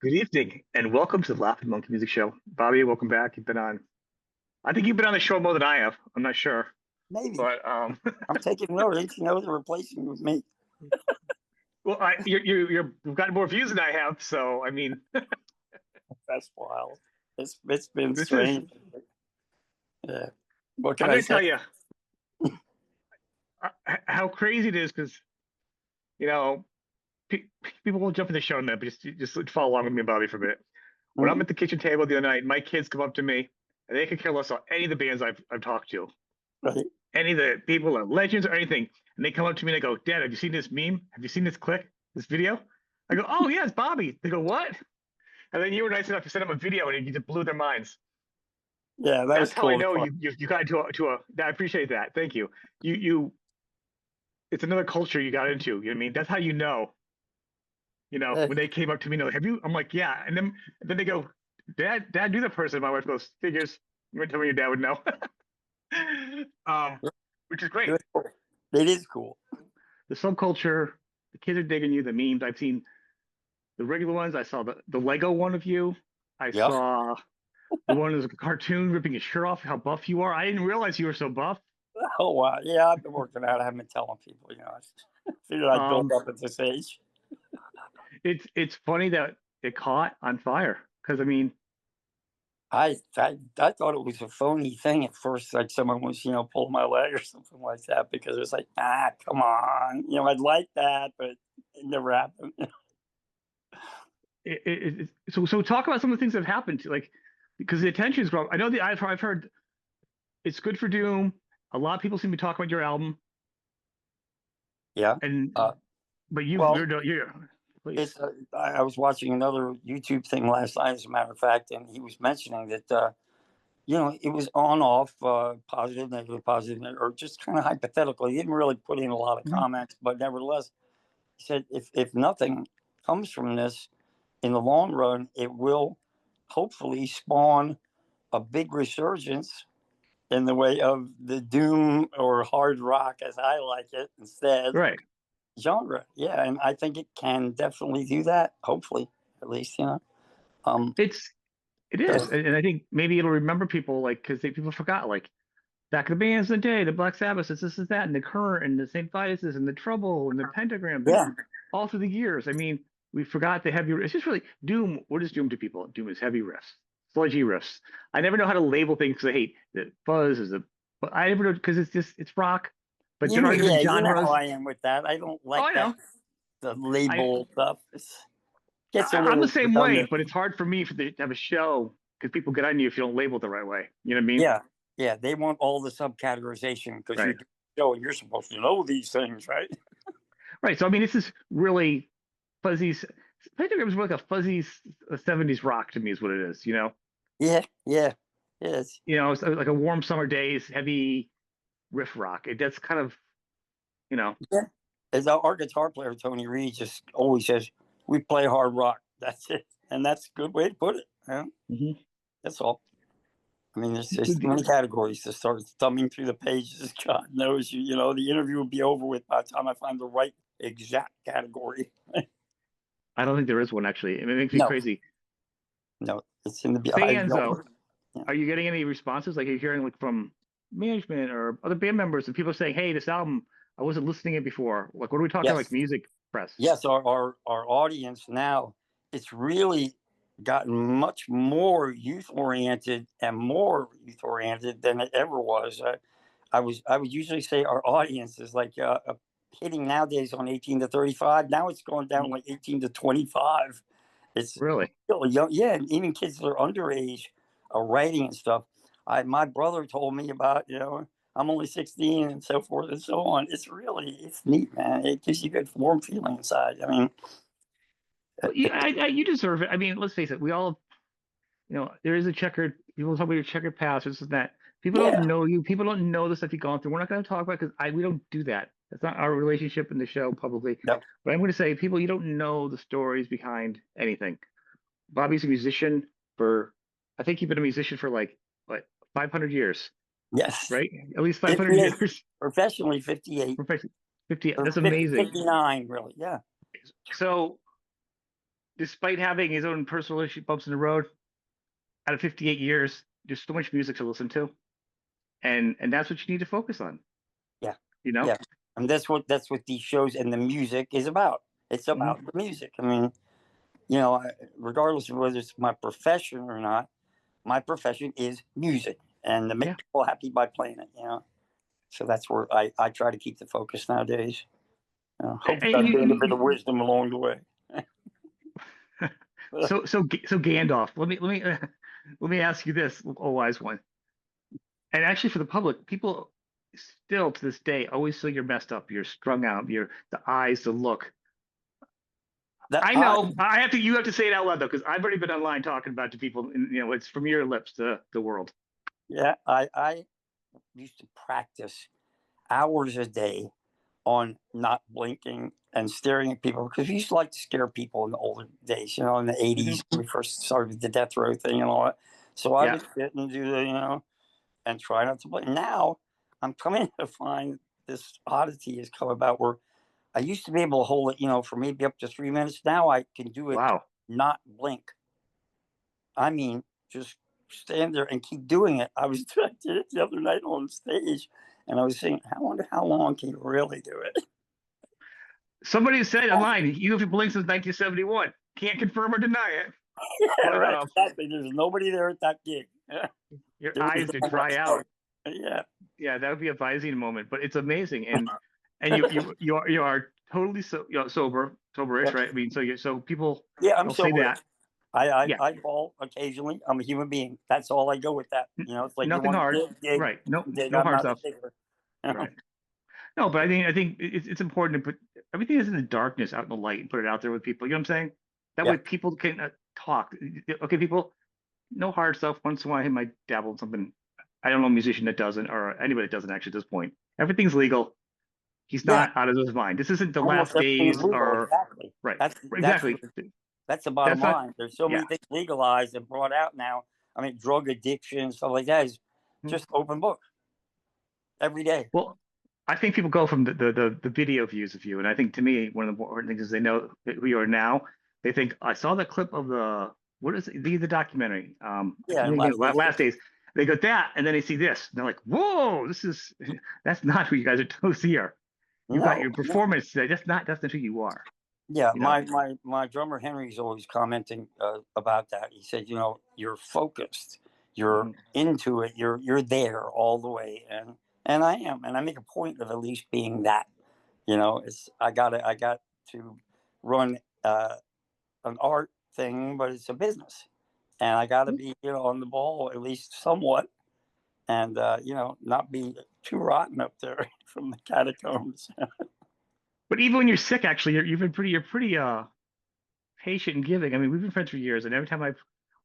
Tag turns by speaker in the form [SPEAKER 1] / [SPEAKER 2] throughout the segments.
[SPEAKER 1] Good evening, and welcome to the Laughing Monkey Music Show. Bobby, welcome back. You've been on. I think you've been on the show more than I have. I'm not sure,
[SPEAKER 2] Maybe.
[SPEAKER 1] but
[SPEAKER 2] I'm taking notes. You know, they're replacing with me.
[SPEAKER 1] well, you've got more views than I have. So I mean,
[SPEAKER 2] That's wild. It's been
[SPEAKER 1] this is.
[SPEAKER 2] strange. Yeah. What can
[SPEAKER 1] I'm
[SPEAKER 2] I
[SPEAKER 1] going to
[SPEAKER 2] say?
[SPEAKER 1] tell you how crazy it is because you know pe people will jump in the show now, but just follow along with me, Bobby, for a bit. When I'm
[SPEAKER 2] Mhm.
[SPEAKER 1] at the kitchen table the other night, my kids come up to me and they could care less about any of the bands I've talked to.
[SPEAKER 2] Right.
[SPEAKER 1] Any of the people or legends or anything. And they come up to me and they go, Dad, have you seen this meme? Have you seen this clip, this video? I go, oh, yeah, it's Bobby. They go, what? And then you were nice enough to send them a video and you just blew their minds.
[SPEAKER 2] Yeah, that
[SPEAKER 1] That's
[SPEAKER 2] was
[SPEAKER 1] how I
[SPEAKER 2] cool.
[SPEAKER 1] know you got into a I appreciate that. Thank you. You it's another culture you got into. You know what I mean? That's how
[SPEAKER 2] Yeah.
[SPEAKER 1] when they came up to me, like, have you? I'm like, yeah. And then they go, Dad, do the person. My wife goes, figures. You want to tell me your dad would know. um, which is great.
[SPEAKER 2] It is cool.
[SPEAKER 1] The subculture, the kids are digging you, the memes. I've seen the regular ones. I saw the Lego one of you. I
[SPEAKER 2] Yeah.
[SPEAKER 1] saw the one that's a cartoon ripping his shirt off, how buff you are. I didn't realize you were so buff.
[SPEAKER 2] Oh wow. Yeah, I've been working out. I haven't been telling people. You know, I figured I'd build
[SPEAKER 1] Um,
[SPEAKER 2] up at this age.
[SPEAKER 1] it's funny that it caught on fire because I mean,
[SPEAKER 2] I thought it was a phony thing at first, like someone was, pulling my leg or something like that, because it was like, come on. I'd like that, but it never happened.
[SPEAKER 1] so talk about some of the things that have happened to like because the attention's grown. I know that I've heard it's good for Doom. A lot of people seem to be talking about your album,
[SPEAKER 2] Yeah.
[SPEAKER 1] and
[SPEAKER 2] Uh,
[SPEAKER 1] but
[SPEAKER 2] well,
[SPEAKER 1] you're please.
[SPEAKER 2] I was watching another YouTube thing last night, as a matter of fact, and he was mentioning that, it was on off, positive, negative, or just kind of hypothetical. He didn't really put in a lot of
[SPEAKER 1] Mhm.
[SPEAKER 2] comments, but nevertheless, he said if nothing comes from this in the long run, it will hopefully spawn a big resurgence in the way of the doom or hard rock, as I like it, instead
[SPEAKER 1] Right.
[SPEAKER 2] genre. Yeah, and I think it can definitely do that. Hopefully, at least. Um,
[SPEAKER 1] It's it is, and I think maybe it'll remember people like because people forgot like back in the bands in the day, the Black Sabbath, this is that, and the Current, and the St. Vitus's, and the Trouble, and the Pentagram, and
[SPEAKER 2] yeah,
[SPEAKER 1] all through the years. I mean, we forgot the heavy. It's just really Doom. What is Doom to people? Doom is heavy riffs, sludgy riffs. I never know how to label things because I hate the fuzz is a. But I never know because it's rock, but there are different
[SPEAKER 2] you know how
[SPEAKER 1] genres.
[SPEAKER 2] I am with that. I don't
[SPEAKER 1] Oh,
[SPEAKER 2] like
[SPEAKER 1] I
[SPEAKER 2] that
[SPEAKER 1] know.
[SPEAKER 2] the
[SPEAKER 1] I,
[SPEAKER 2] label stuff. It gets a
[SPEAKER 1] I'm the
[SPEAKER 2] little
[SPEAKER 1] same way,
[SPEAKER 2] redundant.
[SPEAKER 1] but it's hard for me to have a show because people get on you if you don't label it the right way. You know what I mean?
[SPEAKER 2] Yeah, yeah. They want all the subcategorization because
[SPEAKER 1] Right.
[SPEAKER 2] you're show and you're supposed to know these things, right?
[SPEAKER 1] Right. So I mean, this is really fuzzy. Pentagram is like a fuzzy '70s rock to me, is what it is.
[SPEAKER 2] Yeah, yeah, yes.
[SPEAKER 1] It's like a warm summer days, heavy riff rock. That's kind of you know.
[SPEAKER 2] Yeah. As our guitar player Tony Reed just always says, "We play hard rock." That's it, and that's a good way to put it. Yeah,
[SPEAKER 1] Mhm.
[SPEAKER 2] that's all. I mean, there's just too many categories to start thumbing through the pages. God knows you. The interview will be over with by the time I find the right exact category.
[SPEAKER 1] I don't think there is one actually. It makes me
[SPEAKER 2] No,
[SPEAKER 1] crazy.
[SPEAKER 2] no, it's in the.
[SPEAKER 1] Fans though,
[SPEAKER 2] Yeah.
[SPEAKER 1] are you getting any responses? Like, are you hearing like from management or other band members and people saying, "Hey, this album, I wasn't listening it before." Like, what are we talking like
[SPEAKER 2] Yes,
[SPEAKER 1] music press?
[SPEAKER 2] yes. Our audience now, it's really gotten much more youth oriented and more youth oriented than it ever was. I would usually say our audience is like hitting nowadays on 18 to 35. Now it's going down like 18 to 25. It's
[SPEAKER 1] Really?
[SPEAKER 2] really young. Yeah, and even kids that are underage are writing and stuff. My brother told me about, I'm only 16 and so forth and so on. It's neat, man. It gives you a good warm feeling inside. I mean,
[SPEAKER 1] Well, you deserve it. I mean, let's face it. We all, there is a checkered. People talk about your checkered past. This is that. People don't
[SPEAKER 2] yeah,
[SPEAKER 1] know you. People don't know the stuff you've gone through. We're not going to talk about because we don't do that. That's not our relationship in the show publicly.
[SPEAKER 2] no,
[SPEAKER 1] But I'm going to say, people, you don't know the stories behind anything. Bobby's a musician for, I think you've been a musician for like what 500 years,
[SPEAKER 2] yes.
[SPEAKER 1] right? At least 500
[SPEAKER 2] 58,
[SPEAKER 1] years.
[SPEAKER 2] professionally 58,
[SPEAKER 1] 50.
[SPEAKER 2] or
[SPEAKER 1] That's
[SPEAKER 2] 50,
[SPEAKER 1] amazing.
[SPEAKER 2] 59, really. Yeah.
[SPEAKER 1] So despite having his own personal issue bumps in the road, out of 58 years, there's so much music to listen to, and that's what you need to focus on.
[SPEAKER 2] Yeah,
[SPEAKER 1] You know.
[SPEAKER 2] yeah, and that's what these shows and the music is about. It's
[SPEAKER 1] Hmm.
[SPEAKER 2] about the music. I mean, regardless of whether it's my profession or not, my profession is music, and to make
[SPEAKER 1] Yeah.
[SPEAKER 2] people happy by playing it. So that's where I try to keep the focus nowadays. Hopefully,
[SPEAKER 1] And
[SPEAKER 2] I gained a bit of wisdom along the way.
[SPEAKER 1] so Gandalf, let me let me ask you this, oh wise one. And actually, for the public, people still to this day always feel you're messed up, you're strung out, you're the eyes, the look.
[SPEAKER 2] That
[SPEAKER 1] I
[SPEAKER 2] I
[SPEAKER 1] know. I have to. You have to say it out loud though, because I've already been online talking about it to people, and it's from your lips to the world.
[SPEAKER 2] Yeah, I used to practice hours a day on not blinking and staring at people because we used to like to scare people in the older days, in the
[SPEAKER 1] Hmm.
[SPEAKER 2] 80s when we first started the death row thing and all that. So I
[SPEAKER 1] Yeah.
[SPEAKER 2] would sit and do and try not to blink. Now I'm coming to find this oddity has come about where I used to be able to hold it, for maybe up to 3 minutes. Now I can do it,
[SPEAKER 1] Wow.
[SPEAKER 2] not blink. I mean, just stand there and keep doing it. I did it the other night on stage, and I was saying, I wonder how long can you really do it?
[SPEAKER 1] Somebody said online, you have been since 1971. Can't confirm or deny it,
[SPEAKER 2] Yeah,
[SPEAKER 1] but
[SPEAKER 2] right. Exactly. There's nobody there at that gig.
[SPEAKER 1] your
[SPEAKER 2] There was
[SPEAKER 1] eyes
[SPEAKER 2] no
[SPEAKER 1] to
[SPEAKER 2] one
[SPEAKER 1] dry out.
[SPEAKER 2] Yeah.
[SPEAKER 1] Yeah, that would be a Visine moment, but it's amazing. And you are totally soberish,
[SPEAKER 2] Yeah,
[SPEAKER 1] right? I mean, so people
[SPEAKER 2] yeah, I'm
[SPEAKER 1] they'll say
[SPEAKER 2] sober.
[SPEAKER 1] that.
[SPEAKER 2] I
[SPEAKER 1] Yeah,
[SPEAKER 2] I fall occasionally. I'm a human being. That's all I go with that. It's like you
[SPEAKER 1] nothing
[SPEAKER 2] want to
[SPEAKER 1] hard.
[SPEAKER 2] dig,
[SPEAKER 1] Right. No,
[SPEAKER 2] dig.
[SPEAKER 1] no
[SPEAKER 2] I'm
[SPEAKER 1] hard
[SPEAKER 2] not a
[SPEAKER 1] stuff.
[SPEAKER 2] digger.
[SPEAKER 1] Right. No, but I think it's important to put everything that's in the darkness out in the light and put it out there with people. You know what I'm saying? That
[SPEAKER 2] Yeah,
[SPEAKER 1] way people can talk. Okay, people, no hard stuff. Once in a while, I might dabble in something. I don't know a musician that doesn't, or anybody that doesn't actually at this point. Everything's legal. He's
[SPEAKER 2] yeah.
[SPEAKER 1] not out of his mind. This isn't the
[SPEAKER 2] Almost
[SPEAKER 1] last
[SPEAKER 2] everything's
[SPEAKER 1] days
[SPEAKER 2] legal.
[SPEAKER 1] or
[SPEAKER 2] Exactly.
[SPEAKER 1] right.
[SPEAKER 2] That's that's
[SPEAKER 1] Exactly.
[SPEAKER 2] that's the bottom
[SPEAKER 1] That's not.
[SPEAKER 2] line. There's so
[SPEAKER 1] Yeah.
[SPEAKER 2] many things legalized and brought out now. I mean, drug addiction, stuff like that is
[SPEAKER 1] Hmm.
[SPEAKER 2] just open book every day.
[SPEAKER 1] Well, I think people go from the video views of you, and I think to me one of the important things is they know who you are now. They think I saw that clip of the what is it, the documentary? I
[SPEAKER 2] Yeah,
[SPEAKER 1] can't think of
[SPEAKER 2] last
[SPEAKER 1] it,
[SPEAKER 2] days.
[SPEAKER 1] last days. They go that, and then they see this, and they're like, "Whoa, this is that's not who you guys are supposed to see here. You've got
[SPEAKER 2] No,
[SPEAKER 1] your
[SPEAKER 2] no.
[SPEAKER 1] performance. That's not who you are."
[SPEAKER 2] Yeah,
[SPEAKER 1] You know.
[SPEAKER 2] my drummer Henry's always commenting about that. He said, you're focused, you're
[SPEAKER 1] Mhm.
[SPEAKER 2] into it, you're there all the way, and I am, and I make a point of at least being that. It's I got to run an art thing, but it's a business, and I got to be on the ball at least somewhat, and not be too rotten up there from the catacombs.
[SPEAKER 1] But even when you're sick, actually, you're pretty patient and giving. I mean, we've been friends for years, and every time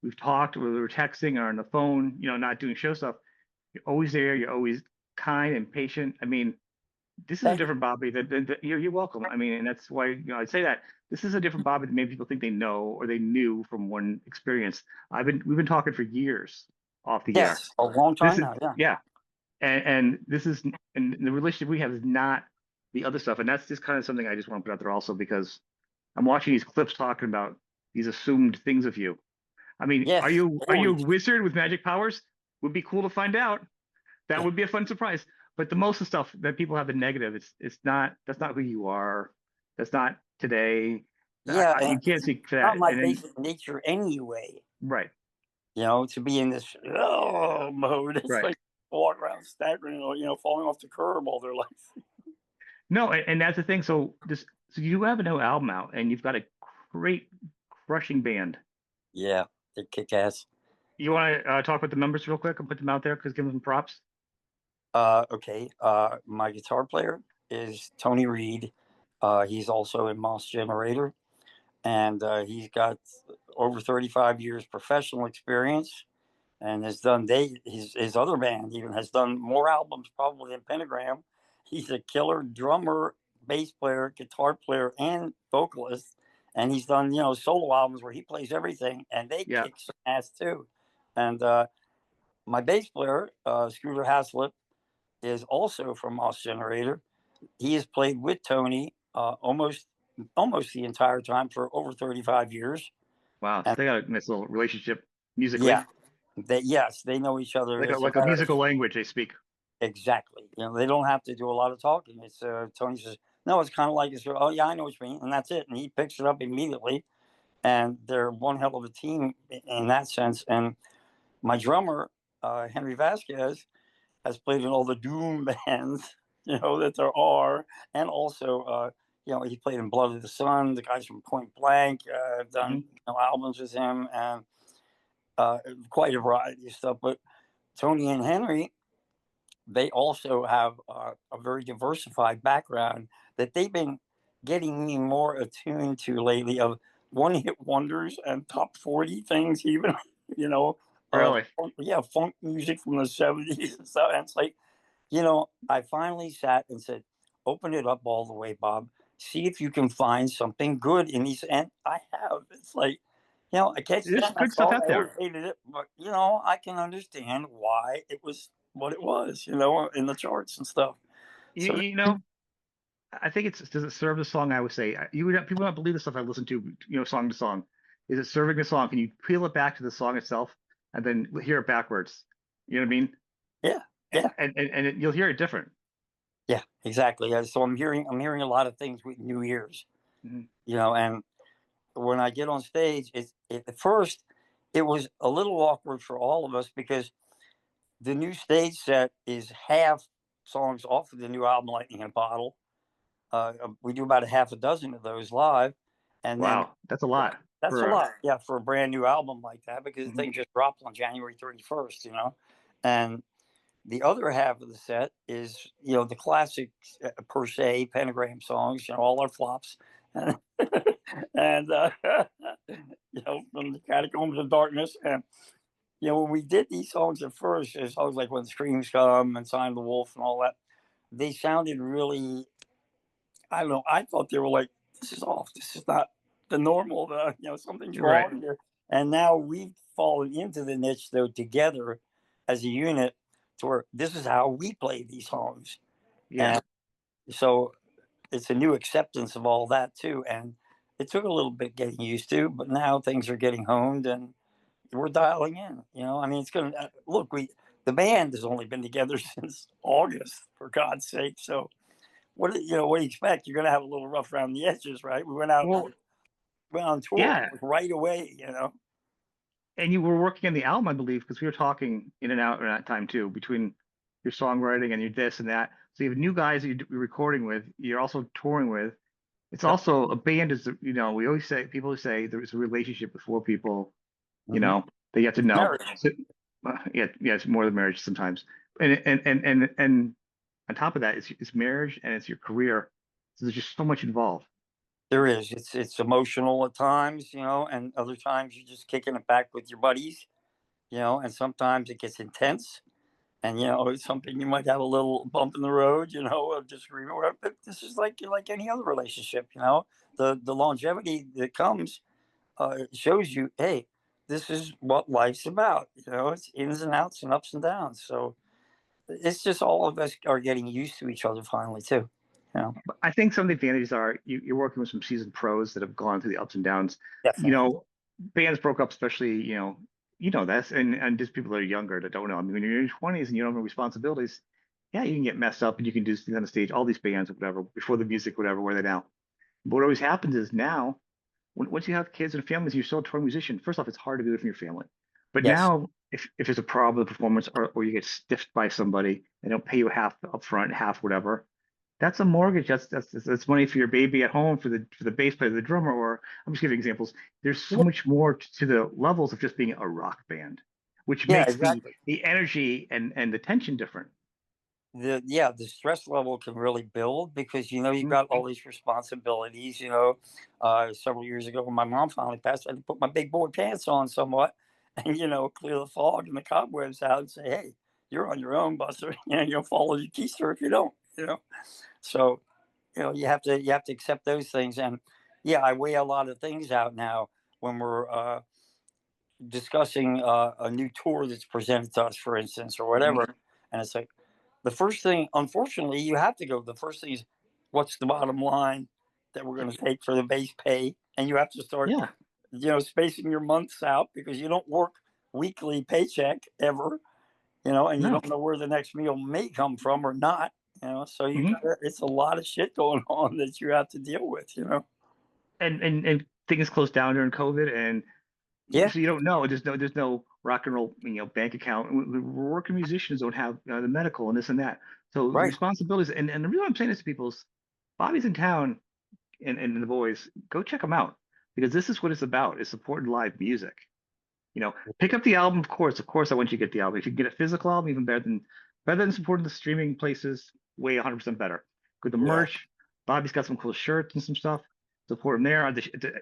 [SPEAKER 1] we've talked, whether we're texting or on the phone, not doing show stuff, you're always there. You're always kind and patient. I mean, this is a
[SPEAKER 2] Thank you.
[SPEAKER 1] different Bobby that you're welcome. I mean, and that's why I'd say that this is a different Bobby that maybe people think they know or they knew from one experience. We've been talking for years off the air.
[SPEAKER 2] Yes, a long
[SPEAKER 1] This
[SPEAKER 2] time
[SPEAKER 1] is
[SPEAKER 2] now. Yeah.
[SPEAKER 1] yeah, and this is and the relationship we have is not the other stuff, and that's just kind of something I just want to put out there also because I'm watching these clips talking about these assumed things of you. I mean, are
[SPEAKER 2] Yes,
[SPEAKER 1] you a
[SPEAKER 2] always.
[SPEAKER 1] wizard with magic powers? Would be cool to find out. That
[SPEAKER 2] Yeah,
[SPEAKER 1] would be a fun surprise. But the most of the stuff that people have the negative, it's not that's not who you are. That's not today.
[SPEAKER 2] yeah,
[SPEAKER 1] You
[SPEAKER 2] and
[SPEAKER 1] can't
[SPEAKER 2] it's
[SPEAKER 1] speak for that.
[SPEAKER 2] not my
[SPEAKER 1] And then
[SPEAKER 2] basic nature anyway.
[SPEAKER 1] right,
[SPEAKER 2] To be in this mode. It's
[SPEAKER 1] right.
[SPEAKER 2] like walk around staggering, or falling off the curb all their life.
[SPEAKER 1] No, and that's the thing. So you have a new album out, and you've got a great crushing band.
[SPEAKER 2] Yeah, they kick ass.
[SPEAKER 1] You want to talk about the members real quick and put them out there because give them some props.
[SPEAKER 2] Okay. My guitar player is Tony Reed. He's also in Moss Generator, and he's got over 35 years professional experience, and has done his other band even has done more albums probably than Pentagram. He's a killer drummer, bass player, guitar player, and vocalist. And he's done solo albums where he plays everything, and they
[SPEAKER 1] Yeah.
[SPEAKER 2] kick some ass too. And my bass player, Scooter Haslip, is also from Moss Generator. He has played with Tony almost almost the entire time for over 35 years.
[SPEAKER 1] Wow. So
[SPEAKER 2] And
[SPEAKER 1] they got a nice little relationship musically,
[SPEAKER 2] yeah, yes, they know each other. It's a
[SPEAKER 1] like a
[SPEAKER 2] matter of
[SPEAKER 1] musical language they speak.
[SPEAKER 2] exactly. They don't have to do a lot of talking. It's Tony says, no, it's kind of like it's, oh yeah, I know what you mean, and that's it. And he picks it up immediately. And they're one hell of a team in that sense. And my drummer, Henry Vasquez, has played in all the doom bands, that there are, and also, he played in Blood of the Sun. The guys from Point Blank have done
[SPEAKER 1] Hmm.
[SPEAKER 2] albums with him, and quite a variety of stuff. But Tony and Henry, they also have a very diversified background that they've been getting me more attuned to lately of one-hit wonders and top 40 things even, you know,
[SPEAKER 1] Really?
[SPEAKER 2] funk music from the 70s and stuff. And it's like, I finally sat and said, open it up all the way, Bob. See if you can find something good in these. And I have. It's like, I can't
[SPEAKER 1] There's
[SPEAKER 2] stand that
[SPEAKER 1] good stuff
[SPEAKER 2] song.
[SPEAKER 1] out
[SPEAKER 2] I always
[SPEAKER 1] there.
[SPEAKER 2] hated it, but I can understand why it was what it was, in the charts and stuff.
[SPEAKER 1] You,
[SPEAKER 2] So
[SPEAKER 1] you know, I think does it serve the song? I would say people don't believe the stuff I listen to, song to song. Is it serving the song? Can you peel it back to the song itself and then hear it backwards? You know what I mean?
[SPEAKER 2] yeah, yeah,
[SPEAKER 1] You'll hear it different.
[SPEAKER 2] yeah, exactly. Yeah, so I'm hearing a lot of things with new ears,
[SPEAKER 1] Mhm.
[SPEAKER 2] and when I get on stage, at first it was a little awkward for all of us because the new stage set is half songs off of the new album Lightning in a Bottle. We do about a half a dozen of those live, and then
[SPEAKER 1] Wow, that's a lot
[SPEAKER 2] that's a
[SPEAKER 1] for.
[SPEAKER 2] lot, yeah, for a brand new album like that because the
[SPEAKER 1] Mhm.
[SPEAKER 2] thing just dropped on January 31st, and the other half of the set is the classic per se Pentagram songs, all our flops, and, and from the Catacombs of Darkness. And when we did these songs at first, songs like When the Screams Come and Sign of the Wolf and all that, they sounded really, I don't know, I thought they were like, this is off. This is not the normal, something's
[SPEAKER 1] You're right.
[SPEAKER 2] wrong here. And now we've fallen into the niche, though, together as a unit to where this is how we play these songs.
[SPEAKER 1] Yeah.
[SPEAKER 2] And so it's a new acceptance of all that, too. And it took a little bit getting used to, but now things are getting honed and we're dialing in. I mean, it's going to look, the band has only been together since August, for God's sake. So, what do you expect? You're going to have a little rough around the edges, right? We
[SPEAKER 1] Well,
[SPEAKER 2] went on tour
[SPEAKER 1] yeah.
[SPEAKER 2] right away.
[SPEAKER 1] And you were working on the album, I believe, because we were talking in and out at that time too, between your songwriting and your this and that. So you have new guys that you're recording with. You're also touring with. It's
[SPEAKER 2] Yep.
[SPEAKER 1] also a band is, we always say, people always say there's a relationship with four people,
[SPEAKER 2] Mm-hmm.
[SPEAKER 1] that you have to know.
[SPEAKER 2] Marriage.
[SPEAKER 1] So, yeah, yeah, it's more than marriage sometimes. And on top of that, it's marriage and it's your career. So there's just so much involved.
[SPEAKER 2] There is. It's emotional at times, and other times you're just kicking it back with your buddies, and sometimes it gets intense. And it's something you might have a little bump in the road, of disagreement. But this is like any other relationship, the longevity that comes shows you, hey, this is what life's about. It's ins and outs and ups and downs. So it's just all of us are getting used to each other finally too. You know,
[SPEAKER 1] But I think some of the advantages are you're working with some seasoned pros that have gone through the ups and downs. You
[SPEAKER 2] definitely.
[SPEAKER 1] know, bands broke up, especially, that's and just people that are younger that don't know. I mean, when you're in your 20s and you don't have responsibilities, yeah, you can get messed up and you can do things on the stage, all these bands or whatever, before the music, whatever, where they now. But what always happens is now, once you have kids and families, you're still a touring musician. First off, it's hard to do it from your family. But
[SPEAKER 2] Yes.
[SPEAKER 1] now, if there's a problem with the performance or you get stiffed by somebody, they don't pay you half up front, half whatever. That's a mortgage. That's money for your baby at home, for the bass player, the drummer, or I'm just giving examples. There's so
[SPEAKER 2] Yeah,
[SPEAKER 1] much more to the levels of just being a rock band, which
[SPEAKER 2] yeah,
[SPEAKER 1] makes the
[SPEAKER 2] exactly.
[SPEAKER 1] the energy and the tension different.
[SPEAKER 2] The stress level can really build because you've
[SPEAKER 1] Mhm.
[SPEAKER 2] got all these responsibilities. Several years ago when my mom finally passed, I had to put my big boy pants on somewhat, and clear the fog and the cobwebs out and say, "Hey, you're on your own, Buster. You'll follow your keister if you don't." So you have to accept those things, and yeah, I weigh a lot of things out now when we're discussing a new tour that's presented to us, for instance, or
[SPEAKER 1] Mhm.
[SPEAKER 2] whatever, and it's like the first thing, unfortunately, you have to go. The first thing is, what's the bottom line that we're going to take for the base pay, and you have to start,
[SPEAKER 1] Yeah.
[SPEAKER 2] spacing your months out because you don't work weekly paycheck ever, and you
[SPEAKER 1] No.
[SPEAKER 2] don't know where the next meal may come from or not, so
[SPEAKER 1] Hmm.
[SPEAKER 2] it's a lot of shit going on that you have to deal with.
[SPEAKER 1] And things closed down during COVID, and
[SPEAKER 2] Yeah.
[SPEAKER 1] so you don't know. There's no rock and roll bank account. We're working musicians don't have the medical and this and that. So the
[SPEAKER 2] Right.
[SPEAKER 1] responsibilities, and the reason I'm saying this to people is Bobby's in town, and the boys, go check them out, because this is what it's about. It's supporting live music. Pick up the album, of course. Of course, I want you to get the album. If you can get a physical album, even better than supporting the streaming places. Way 100% better. Good the
[SPEAKER 2] Yeah.
[SPEAKER 1] merch. Bobby's got some cool shirts and some stuff. Support him there.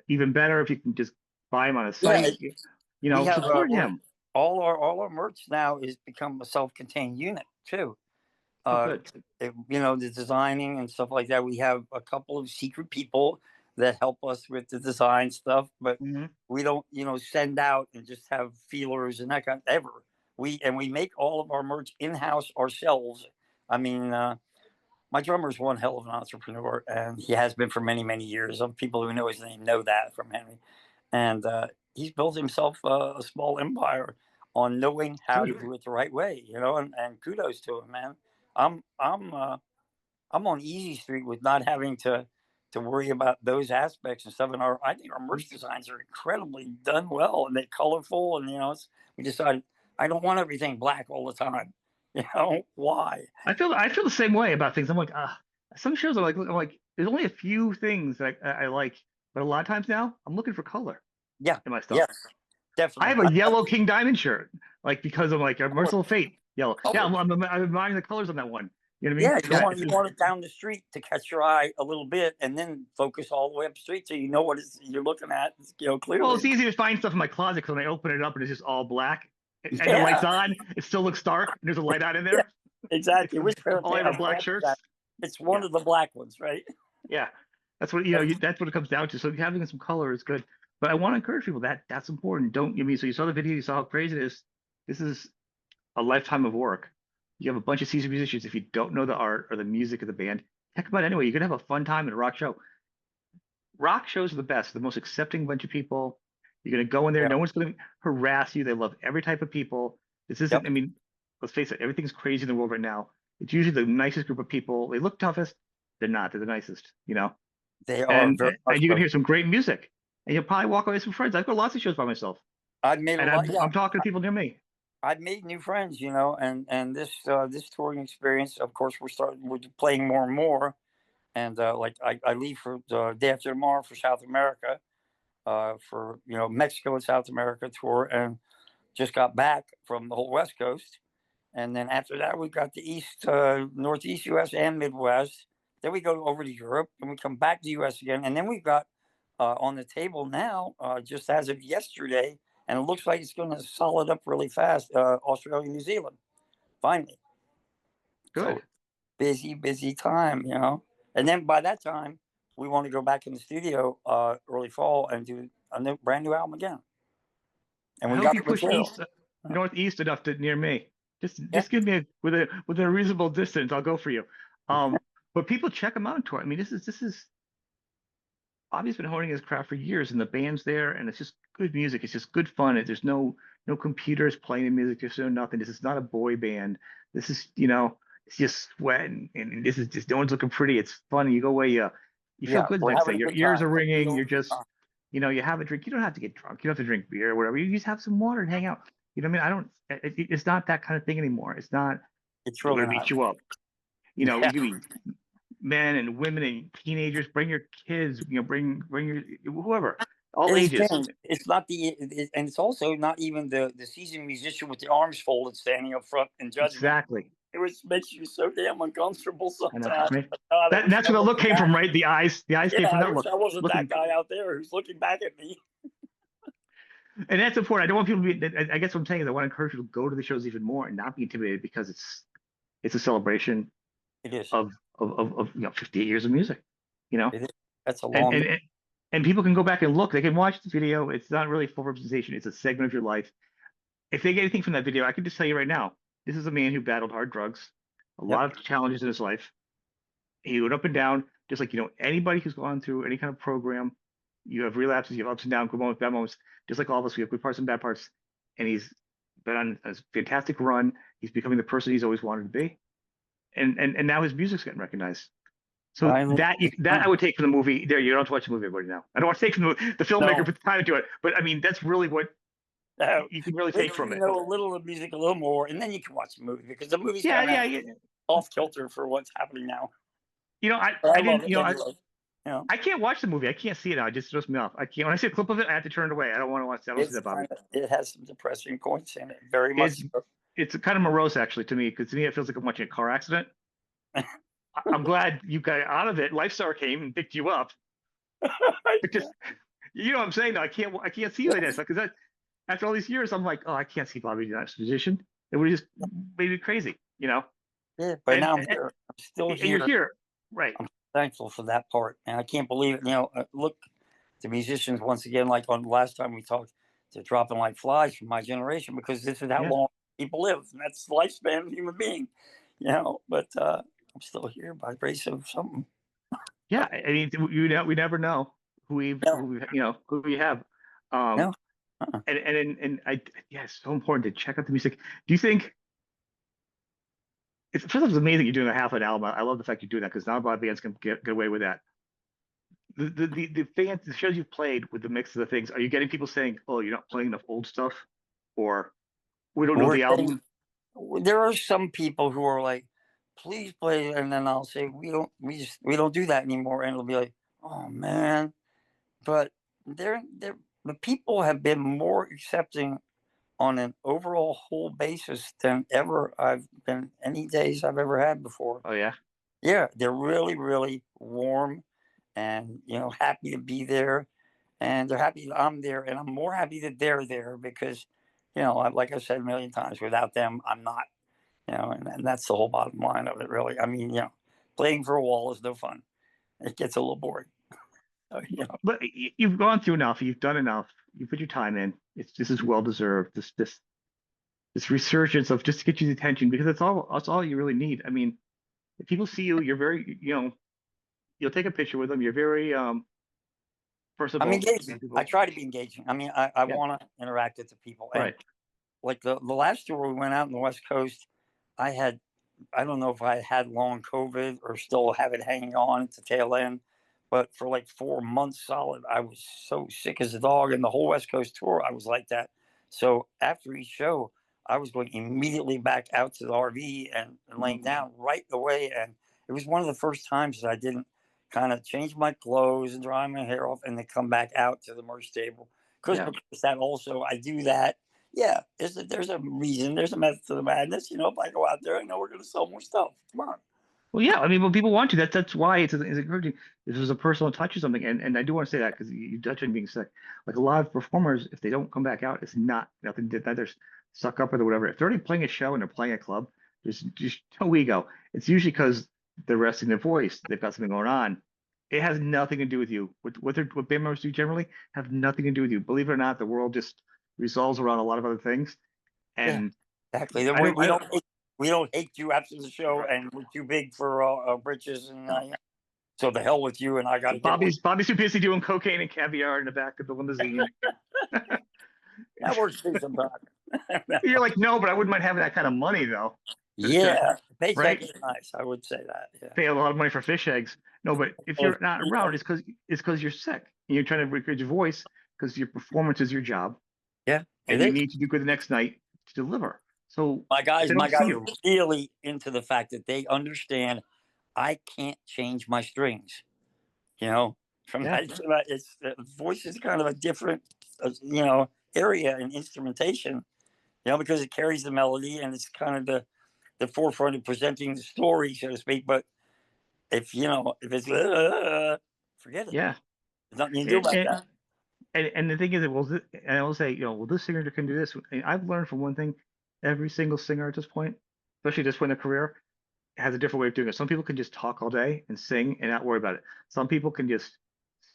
[SPEAKER 1] Even better if you can just buy him on a
[SPEAKER 2] Yeah.
[SPEAKER 1] site.
[SPEAKER 2] We have
[SPEAKER 1] Support him.
[SPEAKER 2] all our merch now is become a self-contained unit too.
[SPEAKER 1] Oh, good.
[SPEAKER 2] The designing and stuff like that. We have a couple of secret people that help us with the design stuff, but
[SPEAKER 1] Hmm.
[SPEAKER 2] we don't, send out and just have feelers and that kind of ever. We make all of our merch in house ourselves. I mean, my drummer is one hell of an entrepreneur, and he has been for many, many years. Some people who know his name know that from Henry, and he's built himself a small empire on knowing how to
[SPEAKER 1] Good.
[SPEAKER 2] do it the right way. And kudos to him, man. I'm on easy street with not having to worry about those aspects and stuff. And I think our merch designs are incredibly done well, and they're colorful. And we decided I don't want everything black all the time. Why?
[SPEAKER 1] I feel the same way about things. I'm like, some shows there's only a few things that I like, but a lot of times now I'm looking for color
[SPEAKER 2] Yeah,
[SPEAKER 1] in my stuff.
[SPEAKER 2] yes,
[SPEAKER 1] I
[SPEAKER 2] definitely.
[SPEAKER 1] have a yellow King Diamond shirt, because I'm like a Merciful Fate yellow. Yeah,
[SPEAKER 2] Colors.
[SPEAKER 1] I'm admiring the colors on that one. You know what I mean?
[SPEAKER 2] Yeah,
[SPEAKER 1] Yeah,
[SPEAKER 2] you want it down the street to catch your eye a little bit, and then focus all the way up the street so you know what you're looking at,
[SPEAKER 1] well,
[SPEAKER 2] clearly.
[SPEAKER 1] it's easy to find stuff in my closet because when I open it up and it's just all black, and the light's
[SPEAKER 2] Yeah,
[SPEAKER 1] on, it still looks dark, and there's a light on in there.
[SPEAKER 2] exactly. Which pair of
[SPEAKER 1] All I have are
[SPEAKER 2] pants?
[SPEAKER 1] black shirts.
[SPEAKER 2] It's one
[SPEAKER 1] Yeah,
[SPEAKER 2] of the black ones, right?
[SPEAKER 1] yeah. That's what that's what it comes down to. So having some color is good. But I want to encourage people that's important. Don't give me. So you saw the video, you saw how crazy it is. This is a lifetime of work. You have a bunch of seasoned musicians. If you don't know the art or the music of the band, check them out anyway. You're gonna have a fun time at a rock show. Rock shows are the best, the most accepting bunch of people. You're gonna go in there,
[SPEAKER 2] Yeah.
[SPEAKER 1] no one's gonna harass you. They love every type of people. This isn't,
[SPEAKER 2] Yep.
[SPEAKER 1] I mean, let's face it, everything's crazy in the world right now. It's usually the nicest group of people. They look toughest, they're not, they're the nicest.
[SPEAKER 2] They are
[SPEAKER 1] And
[SPEAKER 2] very much
[SPEAKER 1] and you're gonna
[SPEAKER 2] so.
[SPEAKER 1] hear some great music. And you'll probably walk away with some friends. I've got lots of shows by myself.
[SPEAKER 2] I've made a
[SPEAKER 1] And
[SPEAKER 2] lot.
[SPEAKER 1] I'm talking to people near me.
[SPEAKER 2] I've made new friends, and this touring experience. Of course, we're playing more and more, and like I leave for the day after tomorrow for South America, for Mexico and South America tour, and just got back from the whole West Coast, and then after that we got the East, Northeast U.S. and Midwest. Then we go over to Europe, and we come back to U.S. again, and then we've got on the table now, just as of yesterday, and it looks like it's going to solid up really fast. Australia, New Zealand, finally. So
[SPEAKER 1] Good.
[SPEAKER 2] busy time. And then by that time, we want to go back in the studio early fall and do a brand new album again. And
[SPEAKER 1] I
[SPEAKER 2] we
[SPEAKER 1] hope
[SPEAKER 2] got
[SPEAKER 1] you
[SPEAKER 2] the
[SPEAKER 1] push
[SPEAKER 2] material.
[SPEAKER 1] northeast enough to near me. Just
[SPEAKER 2] Yeah,
[SPEAKER 1] just give me with a reasonable distance. I'll go for you. But people check them out on tour. I mean, this is Bobby's been honing his craft for years, and the band's there, and it's just good music. It's just good fun. There's no computers playing the music. There's no nothing. This is not a boy band. This is it's just sweat, and this is just no one's looking pretty. It's fun. You go away, you feel
[SPEAKER 2] yeah,
[SPEAKER 1] good the
[SPEAKER 2] we're
[SPEAKER 1] next day.
[SPEAKER 2] having a
[SPEAKER 1] Your
[SPEAKER 2] good
[SPEAKER 1] ears
[SPEAKER 2] time.
[SPEAKER 1] are
[SPEAKER 2] No
[SPEAKER 1] ringing. You're
[SPEAKER 2] feels,
[SPEAKER 1] just you have a drink. You don't have to get drunk. You don't have to drink beer or whatever. You just have some water and hang out. You know what I mean? It's not that kind of thing anymore. It's not.
[SPEAKER 2] it's
[SPEAKER 1] We're
[SPEAKER 2] really
[SPEAKER 1] gonna beat
[SPEAKER 2] not.
[SPEAKER 1] you up.
[SPEAKER 2] Yeah,
[SPEAKER 1] You can be men and women and teenagers. Bring your kids. Bring your whoever, all
[SPEAKER 2] it has
[SPEAKER 1] ages.
[SPEAKER 2] been. It's not and it's also not even the seasoned musician with the arms folded standing up front and judging it.
[SPEAKER 1] Exactly.
[SPEAKER 2] It makes you so damn uncomfortable
[SPEAKER 1] I know.
[SPEAKER 2] sometimes.
[SPEAKER 1] Right?
[SPEAKER 2] God, I wish
[SPEAKER 1] That's
[SPEAKER 2] I
[SPEAKER 1] where the look
[SPEAKER 2] wasn't
[SPEAKER 1] came
[SPEAKER 2] that.
[SPEAKER 1] from, right? The eyes came
[SPEAKER 2] Yeah,
[SPEAKER 1] from
[SPEAKER 2] I
[SPEAKER 1] that
[SPEAKER 2] wish
[SPEAKER 1] look.
[SPEAKER 2] I wasn't that
[SPEAKER 1] Looking,
[SPEAKER 2] guy out there who's looking back at me.
[SPEAKER 1] and that's important. I don't want people to be. I guess what I'm saying is I want to encourage people to go to the shows even more and not be intimidated because it's a celebration
[SPEAKER 2] It is.
[SPEAKER 1] of 58 years of music. You know,
[SPEAKER 2] It is. That's a
[SPEAKER 1] and
[SPEAKER 2] long.
[SPEAKER 1] and and people can go back and look. They can watch the video. It's not really full representation. It's a segment of your life. If they get anything from that video, I can just tell you right now, this is a man who battled hard drugs, a
[SPEAKER 2] Yep.
[SPEAKER 1] lot of challenges in his life. He went up and down. just like, anybody who's gone through any kind of program, you have relapses, you have ups and downs, good moments, bad moments, just like all of us, we have good parts and bad parts. And he's been on a fantastic run. He's becoming the person he's always wanted to be. And now his music's getting recognized. So
[SPEAKER 2] Finally,
[SPEAKER 1] that I would take from the movie. There, you don't have to watch the movie, everybody now. I don't want to take from the filmmaker
[SPEAKER 2] no,
[SPEAKER 1] put the time into it, but I mean that's really what
[SPEAKER 2] no.
[SPEAKER 1] you can really
[SPEAKER 2] Wait
[SPEAKER 1] take
[SPEAKER 2] till
[SPEAKER 1] from
[SPEAKER 2] you
[SPEAKER 1] it.
[SPEAKER 2] know a little of music, a little more, and then you can watch the movie because the movie's
[SPEAKER 1] Yeah,
[SPEAKER 2] kind of
[SPEAKER 1] yeah, yeah.
[SPEAKER 2] off kilter for what's happening now.
[SPEAKER 1] I
[SPEAKER 2] But I
[SPEAKER 1] I
[SPEAKER 2] love
[SPEAKER 1] didn't
[SPEAKER 2] it anyway. You know,
[SPEAKER 1] I can't watch the movie. I can't see it now. It just throws me off. I can't. When I see a clip of it, I have to turn it away. I don't want to watch that. I don't see that, Bobby.
[SPEAKER 2] it has some depressing points in it, very
[SPEAKER 1] It's
[SPEAKER 2] much so.
[SPEAKER 1] it's kind of morose actually to me because to me it feels like I'm watching a car accident. I'm glad you got out of it. Lifestar came and picked you up. But just you know what I'm saying? No, I can't see you like this because that after all these years, I'm like, oh, I can't see Bobby in that position. It would just made me crazy.
[SPEAKER 2] Yeah, but
[SPEAKER 1] And
[SPEAKER 2] now I'm
[SPEAKER 1] and,
[SPEAKER 2] here. I'm still
[SPEAKER 1] and you're
[SPEAKER 2] here.
[SPEAKER 1] here, right?
[SPEAKER 2] I'm thankful for that part, and I can't believe it. Look, the musicians once again, like on the last time we talked, they're dropping like flies from my generation because this is how
[SPEAKER 1] Yeah,
[SPEAKER 2] long people live, and that's the lifespan of a human being. But I'm still here by grace of something.
[SPEAKER 1] yeah. I mean, we never know
[SPEAKER 2] No,
[SPEAKER 1] who we have. Um,
[SPEAKER 2] no. Uh-uh.
[SPEAKER 1] and I yeah, it's so important to check out the music. Do you think it's first of all, it's amazing you're doing a half an album. I love the fact you're doing that because not a lot of bands can get away with that. The fans, the shows you've played with the mix of the things, are you getting people saying, "Oh, you're not playing enough old stuff," or "We don't know
[SPEAKER 2] We're
[SPEAKER 1] the album"?
[SPEAKER 2] getting, there are some people who are like, please play, and then I'll say we don't do that anymore, and it'll be like, oh man. But they're the people have been more accepting on an overall whole basis than ever I've been any days I've ever had before.
[SPEAKER 1] Oh yeah,
[SPEAKER 2] Yeah, they're really, really warm and happy to be there. And they're happy that I'm there, and I'm more happy that they're there because, like I said a million times, without them, I'm not. And that's the whole bottom line of it, really. I mean, playing for a wall is no fun. It gets a little boring.
[SPEAKER 1] but you've gone through enough. You've done enough. You put your time in. This is well deserved. This resurgence of just to get you the attention because that's all you really need. I mean, if people see you, you're very you'll take a picture with them. You're very
[SPEAKER 2] I'm
[SPEAKER 1] personable.
[SPEAKER 2] engaging. I
[SPEAKER 1] People,
[SPEAKER 2] try to be engaging. I mean, I
[SPEAKER 1] yeah,
[SPEAKER 2] want to interact with the people. And
[SPEAKER 1] right.
[SPEAKER 2] like the last tour we went out in the West Coast, I had, I don't know if I had long COVID or still have it hanging on at the tail end, but for like 4 months solid, I was so sick as a dog. And the whole West Coast tour, I was like that. So after each show, I was going immediately back out to the RV and laying down right away. And it was one of the first times that I didn't kind of change my clothes and dry my hair off and then come back out to the merch table.
[SPEAKER 1] Yeah.
[SPEAKER 2] Because that also, I do that. Yeah, there's a reason, there's a method to the madness. If I go out there, I know we're going to sell more stuff. Come on.
[SPEAKER 1] Well, yeah. I mean, when people want to, that's why it's encouraging. This is a personal touch or something, and I do want to say that because you touched on being sick. Like a lot of performers, if they don't come back out, it's not nothing that they're stuck up with or whatever. If they're already playing a show and they're playing a club, there's just no ego. It's usually because they're resting their voice. They've got something going on. It has nothing to do with you. What band members do generally have nothing to do with you. Believe it or not, the world just resolves around a lot of other things.
[SPEAKER 2] Yeah,
[SPEAKER 1] And
[SPEAKER 2] exactly. Then
[SPEAKER 1] I don't, I don't.
[SPEAKER 2] we don't hate you after the show, and we're too big for britches, and yeah. So the hell with you, and I got to get away.
[SPEAKER 1] Bobby's too busy doing cocaine and caviar in the back of the limousine.
[SPEAKER 2] That works too sometimes.
[SPEAKER 1] You're like, no, but I wouldn't mind having that kind of money though.
[SPEAKER 2] Yeah, paycheck
[SPEAKER 1] Right?
[SPEAKER 2] is nice. I would say that. Yeah.
[SPEAKER 1] Pay a lot of money for fish eggs. No, but if
[SPEAKER 2] Oh,
[SPEAKER 1] you're not
[SPEAKER 2] yeah.
[SPEAKER 1] around, it's because you're sick and you're trying to recreate your voice because your performance is your job
[SPEAKER 2] Yeah, it
[SPEAKER 1] and you
[SPEAKER 2] is.
[SPEAKER 1] need to do good the next night to deliver. So if they
[SPEAKER 2] My
[SPEAKER 1] don't see
[SPEAKER 2] guys
[SPEAKER 1] you,
[SPEAKER 2] are really into the fact that they understand I can't change my strings. You know, from
[SPEAKER 1] yeah,
[SPEAKER 2] that, it's voice is kind of a different, area in instrumentation. Because it carries the melody and it's kind of the forefront of presenting the story, so to speak. But if it's forget it.
[SPEAKER 1] yeah.
[SPEAKER 2] There's nothing you can do
[SPEAKER 1] And,
[SPEAKER 2] about
[SPEAKER 1] and,
[SPEAKER 2] that.
[SPEAKER 1] and the thing is, and I will say, well, this singer can do this. And I've learned from one thing, every single singer at this point, especially at this point in their career, has a different way of doing it. Some people can just talk all day and sing and not worry about it. Some people can just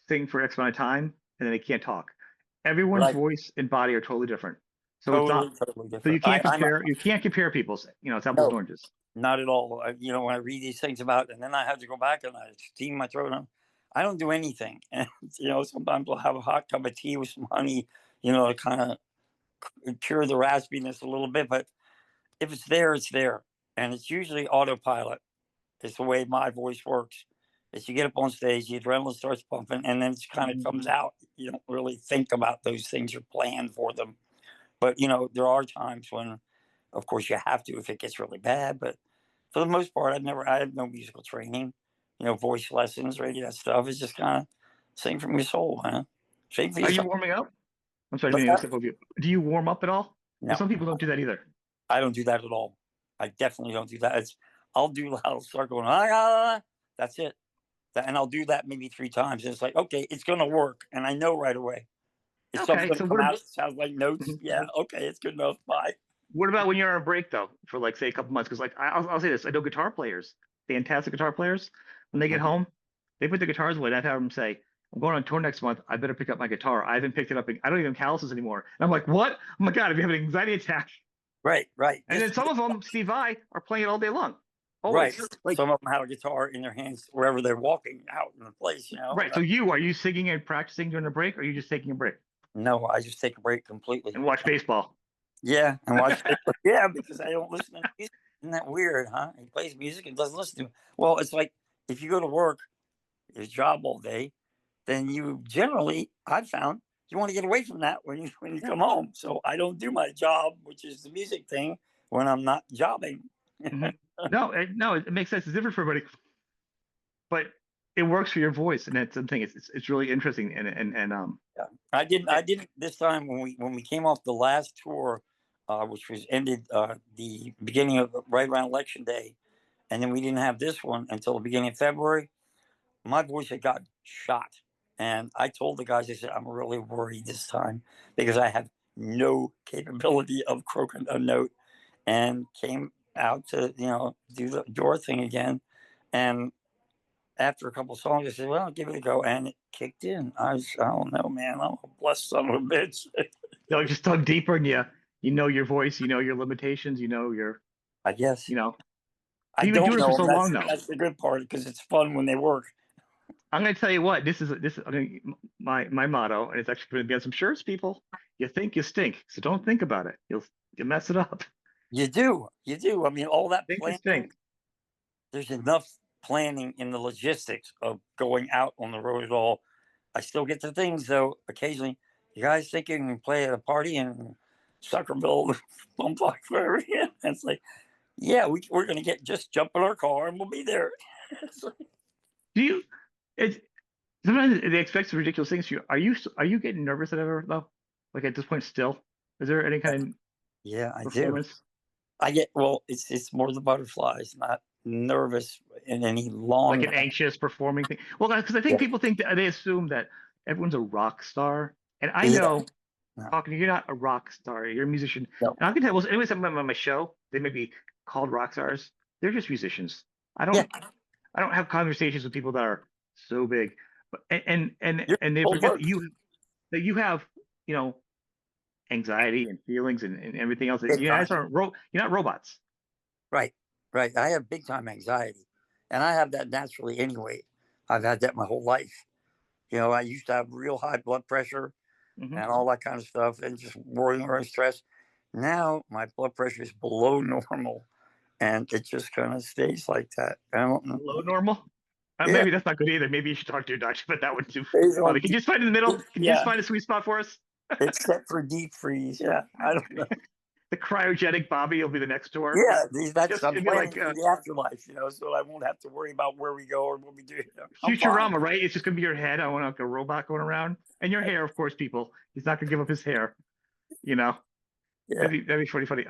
[SPEAKER 1] sing for X amount of time and then they can't talk. Everyone's
[SPEAKER 2] Right.
[SPEAKER 1] voice and body are totally different. So it's not.
[SPEAKER 2] Totally
[SPEAKER 1] So you
[SPEAKER 2] different.
[SPEAKER 1] can't
[SPEAKER 2] I'm
[SPEAKER 1] compare. You can't compare people's. It's apples and
[SPEAKER 2] no,
[SPEAKER 1] oranges.
[SPEAKER 2] not at all. You know, when I read these things about, and then I have to go back and I steam my throat. I don't do anything. And sometimes I'll have a hot cup of tea with some honey. To kind of cure the raspiness a little bit. But if it's there, it's there, and it's usually autopilot. It's the way my voice works. Is you get up on stage, the adrenaline starts pumping, and then it kind of comes out. You don't really think about those things or plan for them. But there are times when, of course, you have to if it gets really bad. But for the most part, I had no musical training. Voice lessons, radio, that stuff is just kind of sing from your soul, man. Sing for
[SPEAKER 1] Are you
[SPEAKER 2] yourself.
[SPEAKER 1] warming up? I'm sorry, I
[SPEAKER 2] But
[SPEAKER 1] didn't mean to step over you. Do you warm up at all? Because
[SPEAKER 2] no,
[SPEAKER 1] some people don't do that either.
[SPEAKER 2] I don't do that at all. I definitely don't do that. I'll start going, that's it. And I'll do that maybe 3 times. And it's like, okay, it's going to work. And I know right away. If something's
[SPEAKER 1] Okay,
[SPEAKER 2] going to
[SPEAKER 1] so
[SPEAKER 2] come out that sounds like notes,
[SPEAKER 1] mhm.
[SPEAKER 2] yeah, okay, it's good enough. Bye.
[SPEAKER 1] What about when you're on a break though, for like say a couple months? Because like I'll say this, I know guitar players, fantastic guitar players, when they get
[SPEAKER 2] Mhm.
[SPEAKER 1] home, they put the guitars away. I've had them say, "I'm going on tour next month. I better pick up my guitar. I haven't picked it up. I don't even have calluses anymore." And I'm like, "What? Oh my God! If you have an anxiety attack."
[SPEAKER 2] Right, right.
[SPEAKER 1] And then some of them, Steve Vai, are playing it all day long,
[SPEAKER 2] Right.
[SPEAKER 1] always. Like
[SPEAKER 2] Some of them have a guitar in their hands wherever they're walking out in the place,
[SPEAKER 1] right. So are you singing and practicing during the break, or are you just taking a break
[SPEAKER 2] No, I just take a break completely.
[SPEAKER 1] and watch baseball?
[SPEAKER 2] Yeah, and watch it. Yeah, because I don't listen to music. Isn't that weird, huh? He plays music and doesn't listen to it. Well, it's like if you go to work, your job all day, then you generally, I've found, you want to get away from that when you come home. So I don't do my job, which is the music thing, when I'm not jobbing.
[SPEAKER 1] Mhm. No, it makes sense. It's different for everybody, but it works for your voice, and that's something. It's really interesting, and
[SPEAKER 2] Yeah. I didn't this time when we came off the last tour, which was ended the beginning of right around election day, and then we didn't have this one until the beginning of February. My voice had got shot, and I told the guys, I said, I'm really worried this time because I have no capability of croaking a note, and came out to do the door thing again, and after a couple of songs, I said, "Well, I'll give it a go," and it kicked in. I don't know, man. I'm a blessed son of a bitch.
[SPEAKER 1] just dug deeper, and you know your voice, you know your limitations,
[SPEAKER 2] I guess
[SPEAKER 1] you know.
[SPEAKER 2] I
[SPEAKER 1] You've been doing
[SPEAKER 2] don't
[SPEAKER 1] this for
[SPEAKER 2] know
[SPEAKER 1] so
[SPEAKER 2] 'em.
[SPEAKER 1] long, though.
[SPEAKER 2] That's the good part because it's fun when they work.
[SPEAKER 1] I'm going to tell you what this is my motto, and it's actually going to be on some shirts. People, you think you stink, so don't think about it. You mess it up.
[SPEAKER 2] You do, you do. I mean, all that
[SPEAKER 1] Think you
[SPEAKER 2] planning.
[SPEAKER 1] stink.
[SPEAKER 2] There's enough planning in the logistics of going out on the road at all. I still get to things though. Occasionally, you guys think you can play at a party in Suckerville, Bumfuck, wherever. Yeah, it's like, yeah, we're gonna just jump in our car and we'll be there. It's like,
[SPEAKER 1] Do you? It's sometimes they expect some ridiculous things from you. Are you getting nervous at ever though? Like at this point, still, is there any kind of
[SPEAKER 2] yeah, I do.
[SPEAKER 1] performance?
[SPEAKER 2] I get well. It's more the butterflies, not nervous in any
[SPEAKER 1] Like
[SPEAKER 2] long.
[SPEAKER 1] an anxious performing thing. Well, because I think
[SPEAKER 2] Yeah,
[SPEAKER 1] people think that they assume that everyone's a rock star, and I
[SPEAKER 2] yeah,
[SPEAKER 1] know
[SPEAKER 2] no,
[SPEAKER 1] talking, you're not a rock star. You're a musician,
[SPEAKER 2] no,
[SPEAKER 1] and I can tell. Well, anyways, I'm on my show. They may be called rock stars. They're just musicians. I
[SPEAKER 2] yeah.
[SPEAKER 1] don't. I don't have conversations with people that are so big, but
[SPEAKER 2] You're
[SPEAKER 1] and they
[SPEAKER 2] old
[SPEAKER 1] forget
[SPEAKER 2] work.
[SPEAKER 1] that you have you know anxiety and feelings and everything else.
[SPEAKER 2] Big
[SPEAKER 1] You
[SPEAKER 2] time.
[SPEAKER 1] guys aren't you're not robots.
[SPEAKER 2] Right, right. I have big time anxiety, and I have that naturally anyway. I've had that my whole life. I used to have real high blood pressure
[SPEAKER 1] Hmm.
[SPEAKER 2] and all that kind of stuff, and just worrying or stress. Now my blood pressure is below normal, and it just kind of stays like that. I don't know.
[SPEAKER 1] Below normal.
[SPEAKER 2] Yeah,
[SPEAKER 1] Maybe that's not good either. Maybe you should talk to your doctor, but that would too
[SPEAKER 2] stays
[SPEAKER 1] funny.
[SPEAKER 2] on.
[SPEAKER 1] Can you just find in the middle? Can you just
[SPEAKER 2] Yeah,
[SPEAKER 1] find a sweet spot for us?
[SPEAKER 2] except for deep freeze. Yeah, I don't know.
[SPEAKER 1] The cryogenic Bobby will be the next tour.
[SPEAKER 2] Yeah, that's
[SPEAKER 1] Just
[SPEAKER 2] I'm
[SPEAKER 1] it'd be
[SPEAKER 2] planning
[SPEAKER 1] like
[SPEAKER 2] for the afterlife, so I won't have to worry about where we go or what we do. I'm fine.
[SPEAKER 1] Futurama, right? It's just gonna be your head. I want like a robot going around, and your hair, of course. People, he's not gonna give up his hair. You know,
[SPEAKER 2] Yeah,
[SPEAKER 1] that'd be pretty funny.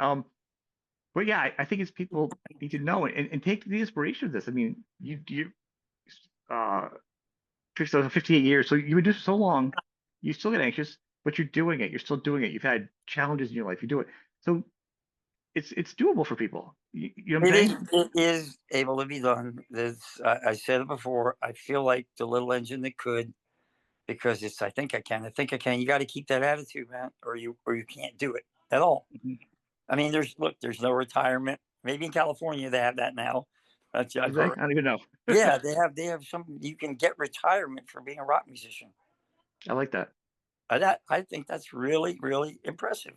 [SPEAKER 1] But yeah, I think it's people need to know and take the inspiration of this. I mean, you uh 58 years, so you've been doing it so long, you still get anxious, but you're doing it. You're still doing it. You've had challenges in your life. You do it. So it's doable for people. You know what I'm
[SPEAKER 2] it is.
[SPEAKER 1] saying?
[SPEAKER 2] It is able to be done. I said it before. I feel like the little engine that could, because it's. I think I can. I think I can. You got to keep that attitude, man, or you can't do it. at all.
[SPEAKER 1] Mhm.
[SPEAKER 2] I mean, there's no retirement. Maybe in California they have that now. That's
[SPEAKER 1] Do
[SPEAKER 2] I've
[SPEAKER 1] they? I
[SPEAKER 2] heard.
[SPEAKER 1] don't even know.
[SPEAKER 2] Yeah, they have some. You can get retirement for being a rock musician.
[SPEAKER 1] I like that.
[SPEAKER 2] I think that's really really impressive.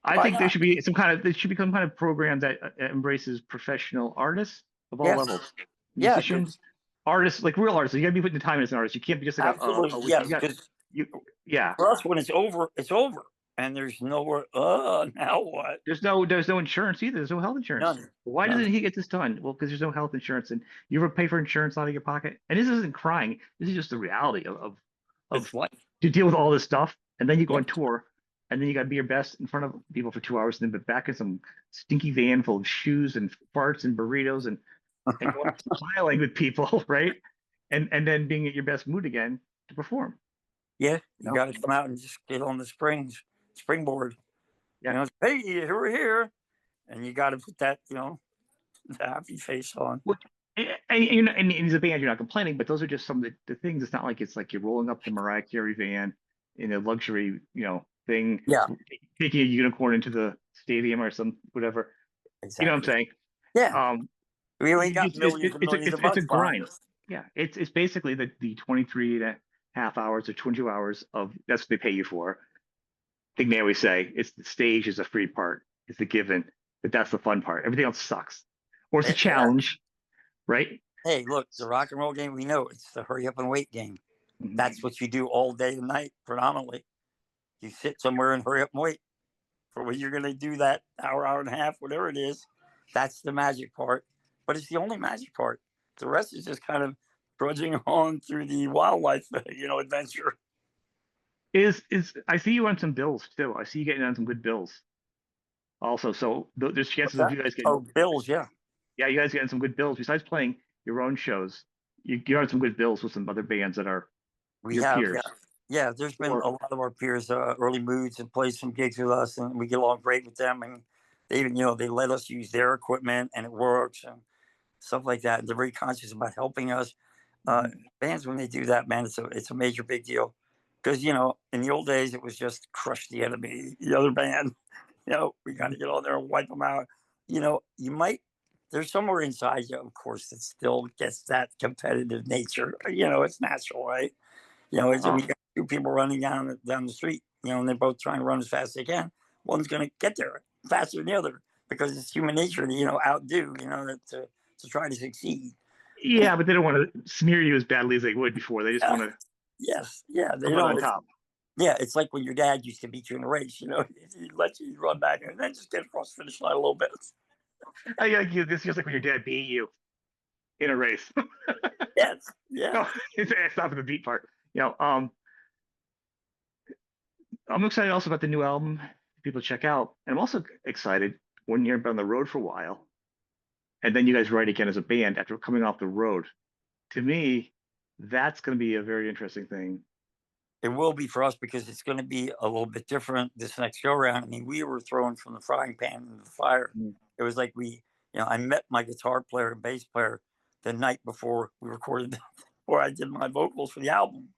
[SPEAKER 1] I
[SPEAKER 2] Why
[SPEAKER 1] think there
[SPEAKER 2] not?
[SPEAKER 1] should be some kind of there should be some kind of program that embraces professional artists of all
[SPEAKER 2] Yes.
[SPEAKER 1] levels,
[SPEAKER 2] Yeah. Because
[SPEAKER 1] musicians, artists, like real artists. You got to be putting the time in as an artist. You can't be just like a
[SPEAKER 2] absolutely
[SPEAKER 1] week. You
[SPEAKER 2] yes.
[SPEAKER 1] got
[SPEAKER 2] Because
[SPEAKER 1] you. Yeah.
[SPEAKER 2] for us, when it's over, it's over, and there's nowhere. Now what?
[SPEAKER 1] There's no insurance either. There's no health insurance.
[SPEAKER 2] None.
[SPEAKER 1] Why
[SPEAKER 2] None.
[SPEAKER 1] doesn't he get this done? Well, because there's no health insurance, and you ever pay for insurance out of your pocket? And this isn't crying. This is just the reality of
[SPEAKER 2] It's life.
[SPEAKER 1] to deal with all this stuff, and then you go
[SPEAKER 2] Yeah.
[SPEAKER 1] on tour, and then you got to be your best in front of people for 2 hours, and then be back in some stinky van full of shoes and farts and burritos, and go out smiling with people, right? And then being at your best mood again to perform.
[SPEAKER 2] Yeah.
[SPEAKER 1] You
[SPEAKER 2] You
[SPEAKER 1] know?
[SPEAKER 2] got to come out and just get on the springboard.
[SPEAKER 1] Yeah.
[SPEAKER 2] Hey, here we're here, and you got to put that, the happy face on.
[SPEAKER 1] Well, and as a band, you're not complaining, but those are just some of the things. It's not like it's like you're rolling up the Mariah Carey van in a luxury, thing,
[SPEAKER 2] Yeah.
[SPEAKER 1] taking a unicorn into the stadium or some whatever. You know what I'm
[SPEAKER 2] Exactly.
[SPEAKER 1] saying?
[SPEAKER 2] Yeah.
[SPEAKER 1] Um,
[SPEAKER 2] We ain't got millions and
[SPEAKER 1] it's
[SPEAKER 2] millions
[SPEAKER 1] it's
[SPEAKER 2] of
[SPEAKER 1] it's a
[SPEAKER 2] bucks behind
[SPEAKER 1] grind.
[SPEAKER 2] us.
[SPEAKER 1] Yeah, it's basically the 23 and a half hours or 22 hours of that's what they pay you for. I think they always say it's the stage is the free part, it's the given, but that's the fun part. Everything else sucks, or it's a
[SPEAKER 2] Yeah.
[SPEAKER 1] challenge, right?
[SPEAKER 2] Hey, look, the rock and roll game, we know it's the hurry up and wait game.
[SPEAKER 1] Mhm.
[SPEAKER 2] That's what you do all day and night, predominantly. You sit somewhere and hurry up and wait for when you're going to do that hour, hour and a half, whatever it is. That's the magic part. But it's the only magic part. The rest is just kind of trudging on through the wildlife, adventure.
[SPEAKER 1] Is I see you on some bills too. I see you getting on some good bills also. So there's
[SPEAKER 2] What's
[SPEAKER 1] chances of
[SPEAKER 2] that?
[SPEAKER 1] you guys getting,
[SPEAKER 2] Oh, Bills, yeah.
[SPEAKER 1] yeah, you guys getting some good bills besides playing your own shows. You're on some good bills with some other bands that are
[SPEAKER 2] We
[SPEAKER 1] your
[SPEAKER 2] have, yeah.
[SPEAKER 1] peers.
[SPEAKER 2] Yeah, there's been
[SPEAKER 1] Or
[SPEAKER 2] a lot of our peers, early moods, and played some gigs with us, and we get along great with them. And they even, they let us use their equipment, and it works, and stuff like that. And they're very conscious about helping us. Uh,
[SPEAKER 1] Mhm.
[SPEAKER 2] Bands, when they do that, man, it's a major big deal. Because in the old days, it was just crush the enemy, the other band. We got to get on there and wipe them out. You might. There's somewhere inside you, of course, that still gets that competitive nature. It's natural, right? It's when
[SPEAKER 1] Oh,
[SPEAKER 2] you got two people running down the street, and they're both trying to run as fast as they can. One's going to get there faster than the other because it's human nature to outdo, to try to succeed.
[SPEAKER 1] yeah, but they don't want to smear you as badly as they would before. They just want to
[SPEAKER 2] Yes, yeah, they
[SPEAKER 1] come out on
[SPEAKER 2] don't.
[SPEAKER 1] top.
[SPEAKER 2] Yeah, it's like when your dad used to beat you in a race. He let you run back and then just get across the finish line a little bit.
[SPEAKER 1] This is just like when your dad beat you in a race.
[SPEAKER 2] Yes, yeah.
[SPEAKER 1] No, it's not for the beat part. I'm excited also about the new album people check out. And I'm also excited when you're on the road for a while and then you guys write again as a band after coming off the road. To me, that's going to be a very interesting thing.
[SPEAKER 2] It will be for us because it's going to be a little bit different this next go round. I mean, we were thrown from the frying pan into the fire.
[SPEAKER 1] Mm.
[SPEAKER 2] It was like I met my guitar player and bass player the night before we recorded, or I did my vocals for the album.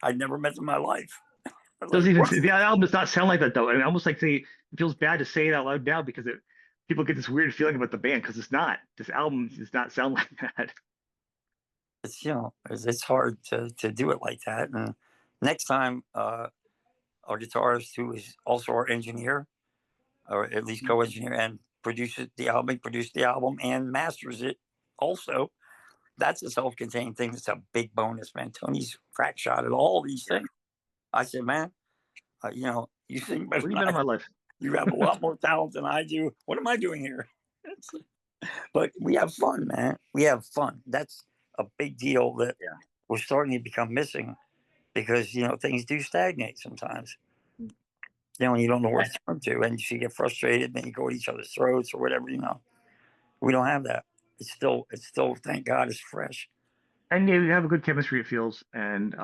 [SPEAKER 2] I'd never met them in my life. I was
[SPEAKER 1] Doesn't
[SPEAKER 2] like,
[SPEAKER 1] even
[SPEAKER 2] what?
[SPEAKER 1] the album does not sound like that though. And I almost like say it feels bad to say it out loud now because people get this weird feeling about the band because it's not. This album does not sound like that.
[SPEAKER 2] It's hard to do it like that. And next time, our guitarist, who is also our engineer, or at least co-engineer, and produced the album and masters it also. That's a self-contained thing. It's a big bonus, man. Tony's crackshot and all these things. I said, man, you sing better
[SPEAKER 1] What have you
[SPEAKER 2] than
[SPEAKER 1] done in
[SPEAKER 2] I.
[SPEAKER 1] my life?
[SPEAKER 2] You have a lot more talent than I do. What am I doing here? But we have fun, man. We have fun. That's a big deal that
[SPEAKER 1] Yeah.
[SPEAKER 2] we're starting to become missing because things do stagnate sometimes. You don't know where to turn to, and you get frustrated, then you go at each other's throats or whatever. We don't have that. It's still, thank God, it's fresh.
[SPEAKER 1] And yeah, you have a good chemistry, it feels, and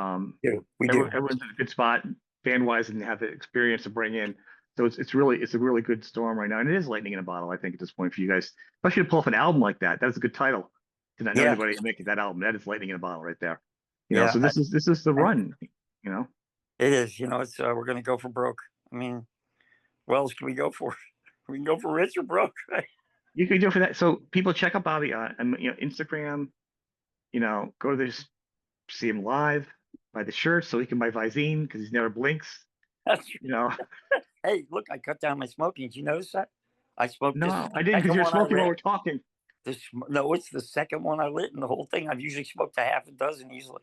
[SPEAKER 2] We do.
[SPEAKER 1] everyone's in a good spot band wise, and have the experience to bring in. So it's a really good storm right now, and it is lightning in a bottle. I think at this point for you guys, especially to pull off an album like that. That's a good title. To not know
[SPEAKER 2] Yeah,
[SPEAKER 1] anybody making that album, that is lightning in a bottle right there.
[SPEAKER 2] yeah,
[SPEAKER 1] So this is the
[SPEAKER 2] and
[SPEAKER 1] run. You know,
[SPEAKER 2] it is. It's we're gonna go for broke. I mean, What else can we go for? We can go for rich or broke, right?
[SPEAKER 1] You can do it for that. So people check out Bobby on Instagram. Go to this, see him live, buy the shirt so he can buy Visine because he never blinks.
[SPEAKER 2] That's
[SPEAKER 1] You know,
[SPEAKER 2] Hey, look, I cut down my smoking. Did you notice that? I smoked this
[SPEAKER 1] no, I didn't because
[SPEAKER 2] second
[SPEAKER 1] you're
[SPEAKER 2] one I
[SPEAKER 1] smoking while
[SPEAKER 2] lit.
[SPEAKER 1] we're talking.
[SPEAKER 2] No, it's the second one I lit in the whole thing. I've usually smoked a half a dozen easily.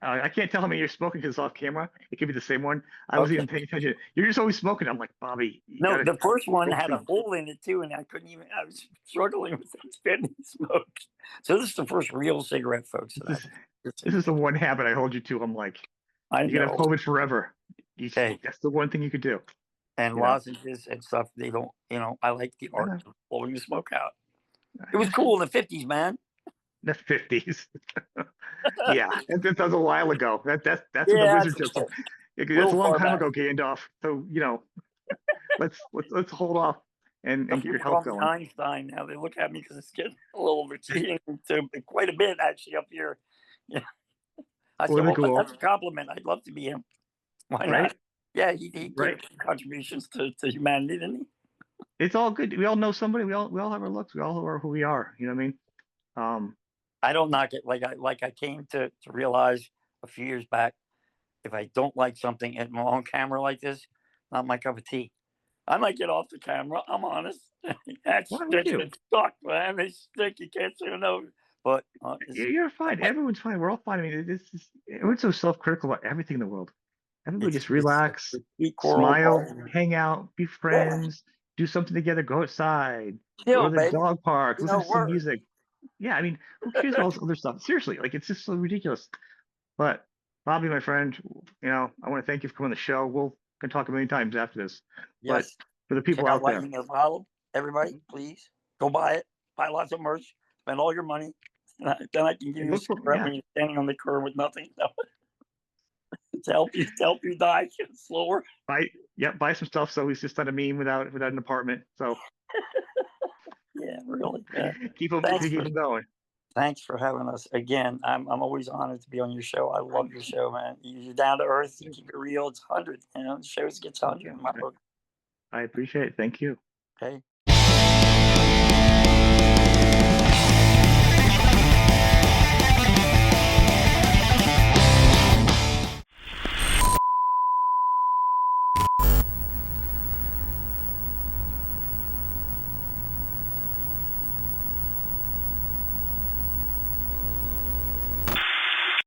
[SPEAKER 1] I can't tell how many you're smoking because it's off camera. It could be the same one. I wasn't
[SPEAKER 2] Okay.
[SPEAKER 1] even paying attention. You're just always smoking. I'm like, Bobby, you
[SPEAKER 2] No,
[SPEAKER 1] gotta
[SPEAKER 2] the first one
[SPEAKER 1] smoke
[SPEAKER 2] had a
[SPEAKER 1] some.
[SPEAKER 2] hole in it too, and I couldn't even. I was struggling with spending smoke. So this is the first real cigarette, folks. That
[SPEAKER 1] This is
[SPEAKER 2] I've.
[SPEAKER 1] this is the one habit I hold you to. I'm like,
[SPEAKER 2] I
[SPEAKER 1] you're gonna have
[SPEAKER 2] know.
[SPEAKER 1] COVID forever.
[SPEAKER 2] Hey,
[SPEAKER 1] That's the one thing you could do.
[SPEAKER 2] and
[SPEAKER 1] You know,
[SPEAKER 2] lozenges and stuff. They don't. I like the
[SPEAKER 1] I
[SPEAKER 2] art
[SPEAKER 1] know.
[SPEAKER 2] of blowing the smoke out. It was cool in the '50s, man.
[SPEAKER 1] The 50s. Yeah, that was a while ago. That's when the
[SPEAKER 2] Yeah,
[SPEAKER 1] wizard took them.
[SPEAKER 2] a
[SPEAKER 1] That's
[SPEAKER 2] little
[SPEAKER 1] a long
[SPEAKER 2] far
[SPEAKER 1] time
[SPEAKER 2] back.
[SPEAKER 1] ago, Gandalf. So let's hold off and
[SPEAKER 2] Some
[SPEAKER 1] get your
[SPEAKER 2] people call
[SPEAKER 1] health
[SPEAKER 2] me
[SPEAKER 1] going.
[SPEAKER 2] Einstein now. They look at me because it's getting a little receding to quite a bit actually up here. Yeah. I
[SPEAKER 1] Or
[SPEAKER 2] said,
[SPEAKER 1] the
[SPEAKER 2] well,
[SPEAKER 1] ghoul,
[SPEAKER 2] that's a compliment. I'd love to be him. Why
[SPEAKER 1] right?
[SPEAKER 2] not? Yeah, he gave
[SPEAKER 1] Right.
[SPEAKER 2] contributions to humanity, didn't he?
[SPEAKER 1] It's all good. We all know somebody. We all have our looks. We all are who we are. You know what I mean? Um,
[SPEAKER 2] I don't knock it. Like I came to realize a few years back, if I don't like something at my own camera like this, not my cup of tea. I might get off the camera. I'm honest. That
[SPEAKER 1] why would
[SPEAKER 2] stick
[SPEAKER 1] you?
[SPEAKER 2] and suck, man. They stick. You can't say no. But
[SPEAKER 1] You're fine. Everyone's fine. We're all fine. I mean, this is everyone's so self-critical about everything in the world. Everybody just
[SPEAKER 2] it's
[SPEAKER 1] relax,
[SPEAKER 2] the sweet coral
[SPEAKER 1] smile,
[SPEAKER 2] ball.
[SPEAKER 1] hang out, be
[SPEAKER 2] Yeah,
[SPEAKER 1] friends, do something together, go outside, go
[SPEAKER 2] chill,
[SPEAKER 1] to the
[SPEAKER 2] baby.
[SPEAKER 1] dog park, listen to some
[SPEAKER 2] We're
[SPEAKER 1] music. Yeah, I mean, who cares about all this other stuff? Seriously, like it's just so ridiculous. But Bobby, my friend, I want to thank you for coming on the show. We'll can talk a million times after this. But
[SPEAKER 2] yes.
[SPEAKER 1] for the
[SPEAKER 2] Check
[SPEAKER 1] people
[SPEAKER 2] out
[SPEAKER 1] out there,
[SPEAKER 2] Lightning of Haslip. Everybody, please go buy it. Buy lots of merch. Spend all your money. Then I can give
[SPEAKER 1] and
[SPEAKER 2] you a
[SPEAKER 1] look for
[SPEAKER 2] cigarette when you're standing on the curb with nothing to help you die slower.
[SPEAKER 1] buy buy some stuff. So he's just not a meme without an apartment. So
[SPEAKER 2] Yeah, really. Yeah.
[SPEAKER 1] keep
[SPEAKER 2] Thanks for
[SPEAKER 1] him going.
[SPEAKER 2] thanks for having us again. I'm always honored to be on your show. I love your show, man. You're down to earth. You keep it real. It's 100. The shows gets 100 in my book.
[SPEAKER 1] I appreciate it. Thank you.
[SPEAKER 2] Okay.